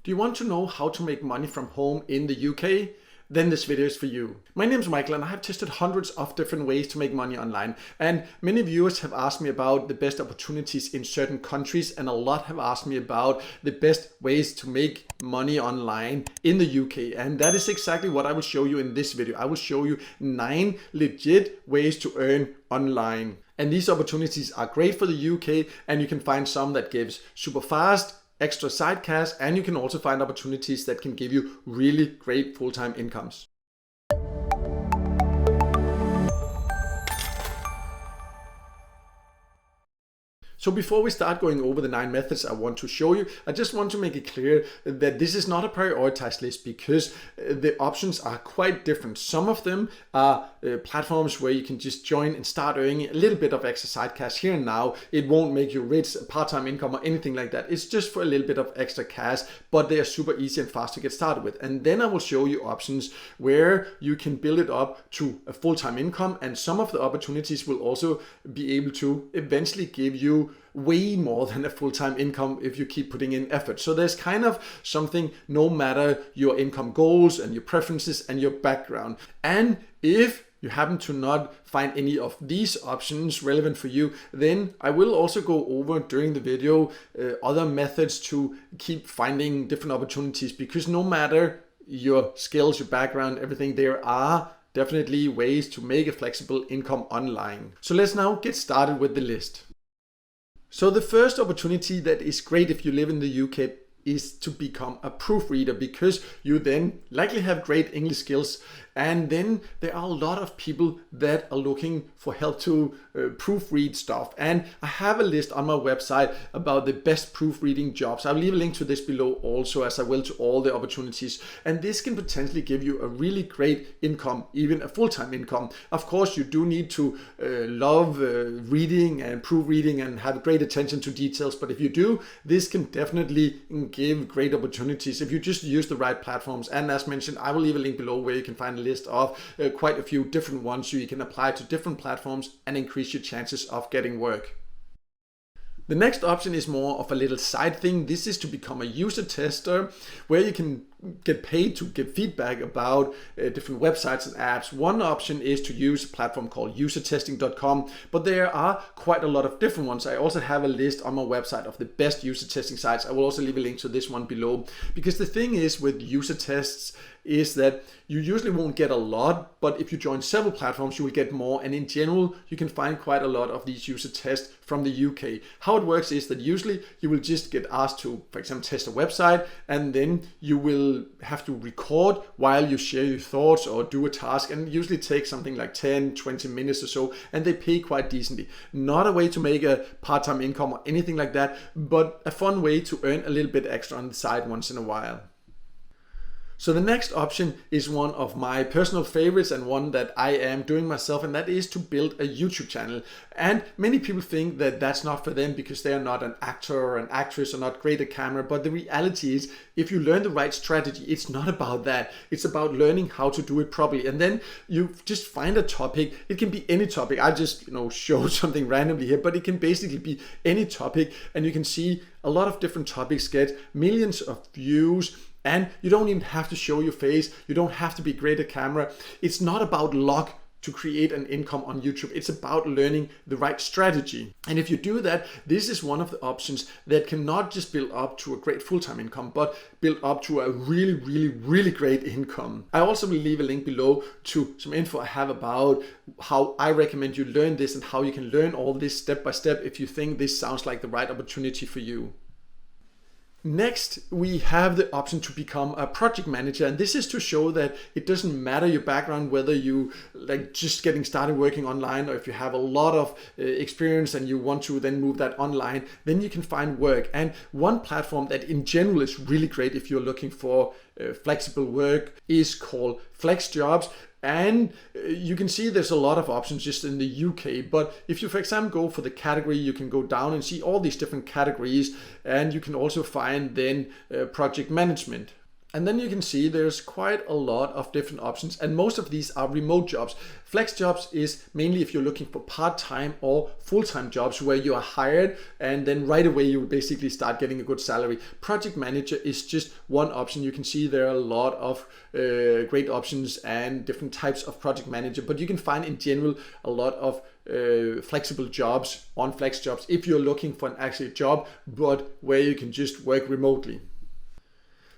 Do you want to know how to make money from home in the UK? Then this video is for you. My name is Michael and I have tested hundreds of different ways to make money online. And many viewers have asked me about the best opportunities in certain countries, and a lot have asked me about the best ways to make money online in the UK. And that is exactly what I will show you in this video. I will show you 9 legit ways to earn online. And these opportunities are great for the UK, and you can find some that gives super fast, extra side cash, and you can also find opportunities that can give you really great full-time incomes. So before we start going over the 9 methods I want to show you, I just want to make it clear that this is not a prioritized list because the options are quite different. Some of them are platforms where you can just join and start earning a little bit of extra side cash here and now. It won't make you rich, part-time income or anything like that. It's just for a little bit of extra cash, but they are super easy and fast to get started with. And then I will show you options where you can build it up to a full-time income, and some of the opportunities will also be able to eventually give you way more than a full-time income if you keep putting in effort. So there's kind of something no matter your income goals and your preferences and your background. And if you happen to not find any of these options relevant for you, then I will also go over during the video other methods to keep finding different opportunities, because no matter your skills, your background, everything, there are definitely ways to make a flexible income online. So let's now get started with the list. So the first opportunity that is great if you live in the UK is to become a proofreader, because you then likely have great English skills, and then there are a lot of people that are looking for help to proofread stuff. And I have a list on my website about the best proofreading jobs. I'll leave a link to this below also, as I will to all the opportunities. And this can potentially give you a really great income, even a full-time income. Of course, you do need to love reading and proofreading and have great attention to details. But if you do, this can definitely give great opportunities if you just use the right platforms. And as mentioned, I will leave a link below where you can find a list of quite a few different ones, so you can apply to different platforms and increase your chances of getting work. The next option is more of a little side thing. This is to become a user tester, where you can get paid to give feedback about different websites and apps. One option is to use a platform called usertesting.com, but there are quite a lot of different ones. I also have a list on my website of the best user testing sites. I will also leave a link to this one below, because the thing is with user tests is that you usually won't get a lot, but if you join several platforms, you will get more. And in general, you can find quite a lot of these user tests from the UK. How it works is that usually you will just get asked to, for example, test a website, and then you will have to record while you share your thoughts or do a task, and usually takes something like 10-20 minutes or so, and they pay quite decently. Not a way to make a part-time income or anything like that, but a fun way to earn a little bit extra on the side once in a while. So the next option is one of my personal favorites and one that I am doing myself, and that is to build a YouTube channel. And many people think that that's not for them because they are not an actor or an actress or not great at camera. But the reality is, if you learn the right strategy, it's not about that. It's about learning how to do it properly. And then you just find a topic. It can be any topic. I just showed something randomly here, but it can basically be any topic. And you can see a lot of different topics get millions of views. And you don't even have to show your face. You don't have to be great at camera. It's not about luck to create an income on YouTube. It's about learning the right strategy. And if you do that, this is one of the options that can not just build up to a great full-time income, but build up to a really, really, really great income. I also will leave a link below to some info I have about how I recommend you learn this and how you can learn all this step by step if you think this sounds like the right opportunity for you. Next, we have the option to become a project manager, and this is to show that it doesn't matter your background, whether you like just getting started working online or if you have a lot of experience and you want to then move that online, then you can find work. And one platform that in general is really great if you're looking for flexible work is called FlexJobs. And you can see there's a lot of options just in the UK, but if you, for example, go for the category, you can go down and see all these different categories, and you can also find then project management. And then you can see there's quite a lot of different options, and most of these are remote jobs. Flex jobs is mainly if you're looking for part-time or full-time jobs where you are hired and then right away you basically start getting a good salary. Project manager is just one option. You can see there are a lot of great options and different types of project manager, but you can find in general a lot of flexible jobs on Flex jobs if you're looking for an actual job, but where you can just work remotely.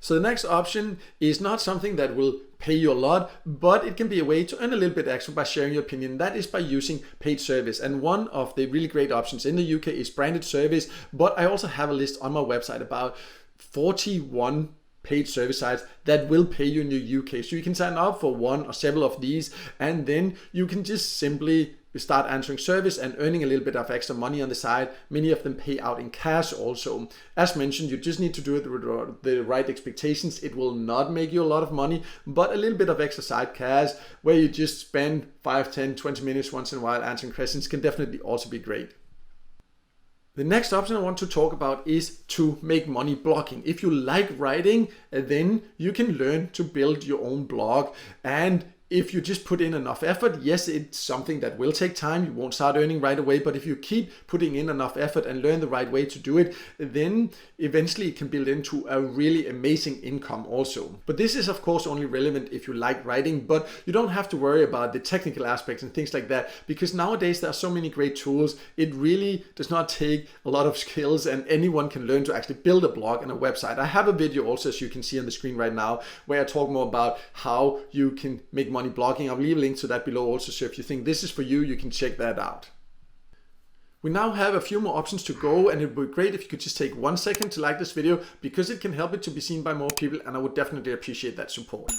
So the next option is not something that will pay you a lot, but it can be a way to earn a little bit extra by sharing your opinion. That is by using paid service. And one of the really great options in the UK is branded service, but I also have a list on my website about 41 paid service sites that will pay you in the UK. So you can sign up for one or several of these, and then you can just simply start answering service and earning a little bit of extra money on the side. Many of them pay out in cash also. As mentioned, you just need to do it with the right expectations. It will not make you a lot of money, but a little bit of extra side cash where you just spend 5, 10, 20 minutes once in a while answering questions can definitely also be great. The next option I want to talk about is to make money blogging. If you like writing, then you can learn to build your own blog. And if you just put in enough effort, yes, it's something that will take time. You won't start earning right away, but if you keep putting in enough effort and learn the right way to do it, then eventually it can build into a really amazing income also. But this is of course only relevant if you like writing, but you don't have to worry about the technical aspects and things like that, because nowadays there are so many great tools. It really does not take a lot of skills, and anyone can learn to actually build a blog and a website. I have a video also, as you can see on the screen right now, where I talk more about how you can make money blogging. I'll leave a link to that below also, so if you think this is for you, you can check that out. We now have a few more options to go, and it would be great if you could just take 1 second to like this video, because it can help it to be seen by more people, and I would definitely appreciate that support.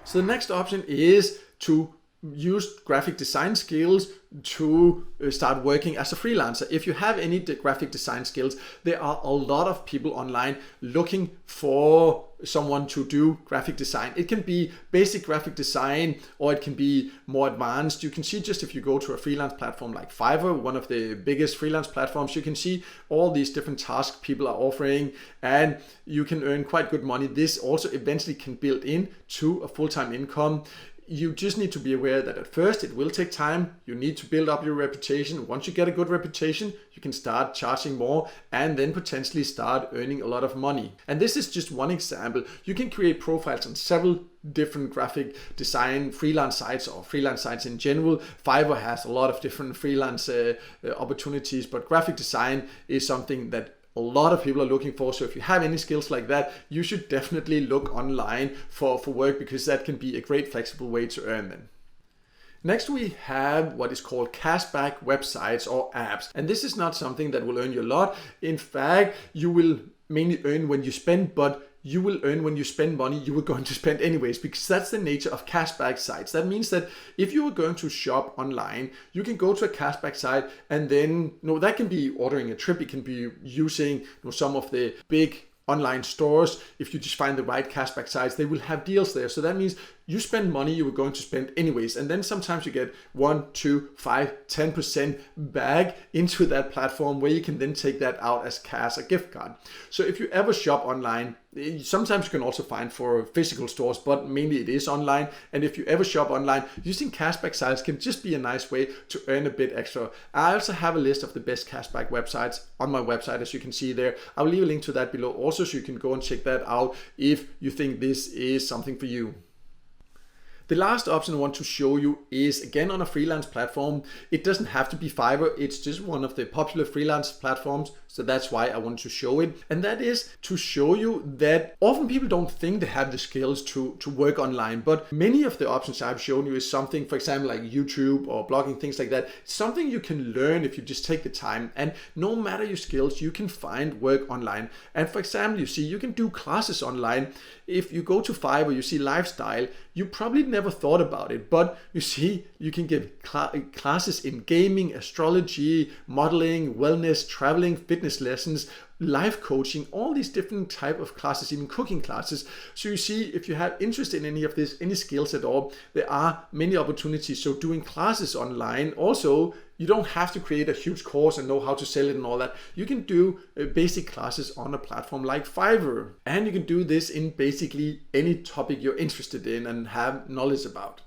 So the next option is to use graphic design skills to start working as a freelancer. If you have any graphic design skills, there are a lot of people online looking for someone to do graphic design. It can be basic graphic design, or it can be more advanced. You can see, just if you go to a freelance platform like Fiverr, one of the biggest freelance platforms, you can see all these different tasks people are offering, and you can earn quite good money. This also eventually can build in to a full-time income. You just need to be aware that at first it will take time. You need to build up your reputation. Once you get a good reputation, you can start charging more and then potentially start earning a lot of money. And this is just one example. You can create profiles on several different graphic design freelance sites, or freelance sites in general. Fiverr has a lot of different freelance opportunities, but graphic design is something that a lot of people are looking for. So if you have any skills like that, you should definitely look online for work, because that can be a great flexible way to earn them. Next, we have what is called cashback websites or apps. And this is not something that will earn you a lot. In fact, you will mainly earn when you spend, but you will earn when you spend money you were going to spend anyways, because that's the nature of cashback sites. That means that if you are going to shop online, you can go to a cashback site, and then that can be ordering a trip, it can be using some of the big online stores. If you just find the right cashback sites, they will have deals there. So that means you spend money you were going to spend anyways, and then sometimes you get 1, 2, 5, 10% back into that platform, where you can then take that out as cash or gift card. So if you ever shop online, sometimes you can also find for physical stores, but mainly it is online. And if you ever shop online, using cashback sites can just be a nice way to earn a bit extra. I also have a list of the best cashback websites on my website, as you can see there. I'll leave a link to that below also, so you can go and check that out if you think this is something for you. The last option I want to show you is again on a freelance platform. It doesn't have to be Fiverr, it's just one of the popular freelance platforms, so that's why I want to show it. And that is to show you that often people don't think they have the skills to work online, but many of the options I've shown you is something, for example, like YouTube or blogging, things like that. It's something you can learn if you just take the time, and no matter your skills, you can find work online. And for example, you see, you can do classes online. If you go to Fiverr, you see lifestyle, you probably never thought about it, but you see, you can get classes in gaming, astrology, modeling, wellness, traveling, fitness lessons, life coaching, all these different type of classes, even cooking classes. So you see, if you have interest in any of this, any skills at all, there are many opportunities. So doing classes online also You don't have to create a huge course and know how to sell it and all that. You can do basic classes on a platform like Fiverr. And you can do this in basically any topic you're interested in and have knowledge about.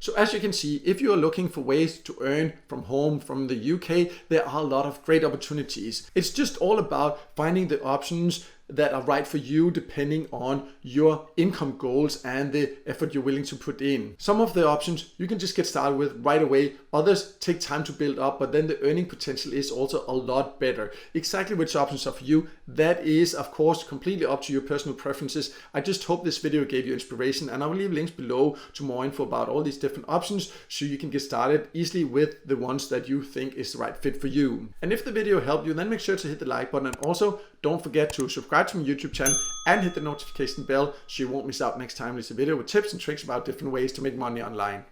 So as you can see, if you are looking for ways to earn from home from the UK, there are a lot of great opportunities. It's just all about finding the options that are right for you depending on your income goals and the effort you're willing to put in. Some of the options you can just get started with right away. Others take time to build up, but then the earning potential is also a lot better. Exactly which options are for you, that is of course completely up to your personal preferences. I just hope this video gave you inspiration, and I will leave links below to more info about all these different options so you can get started easily with the ones that you think is the right fit for you. And if the video helped you, then make sure to hit the like button, and also don't forget to subscribe to my YouTube channel and hit the notification bell so you won't miss out next time there's a video with tips and tricks about different ways to make money online.